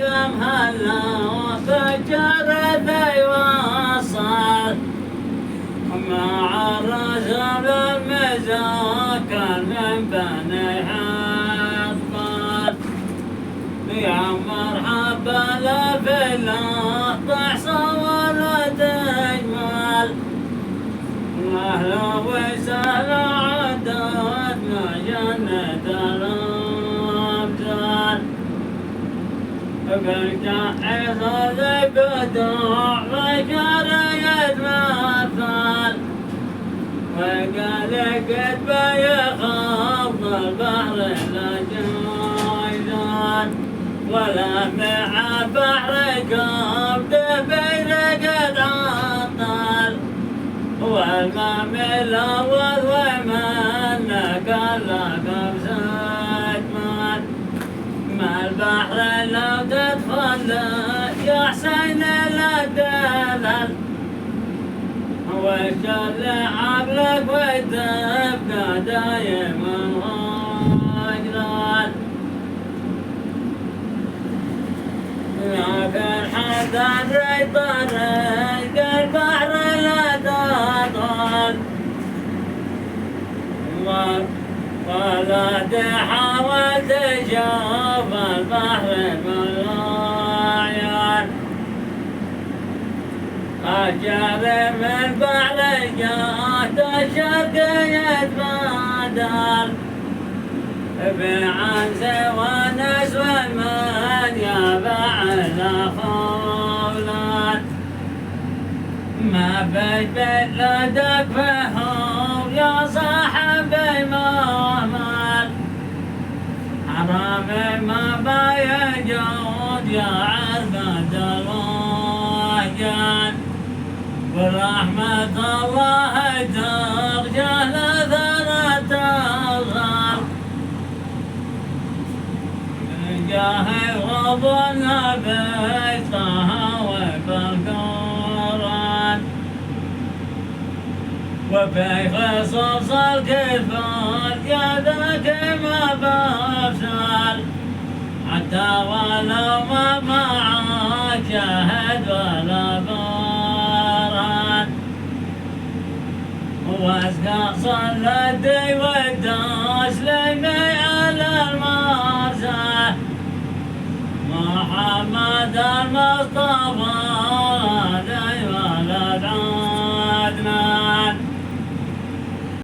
قام هلا وفجر يوصل مع الرجل المزاكر من بني حطال يا مرحبا لفلا صور تجمل اهلا وسهلا عدتنا جنة الابدال بالجائز البدوع وجر يتمثل وقال قد بيخاف البحر لجايزان ولا مع بحر قبض بين قد عطل والماء ملوث ومن قال لك بسجمل ما البحر لو تدخل يا حسين لا تذل والشر عقلك وتبقى دايما غجران لكن حتى طريق البحر لا تطول ولا تحاول تشوف البحر بالعيان أجر من بعد جات الشرق يتبادل بعن سوى نسوى من يبع الأخولات ما بيت لدك فهم يا صاحبي مهمل حرام ما بيجود يا عرفة الوجان ورحمة الله ترجى لثرة الغر من جاه غضنا بيتها وبالقرآن وفي خصوص الكفار يا ذاك ما بفشل حتى ولو ما معك شاهد ولا برهان واسقى صلتي وداش لمي على المرسى محمد المصطفى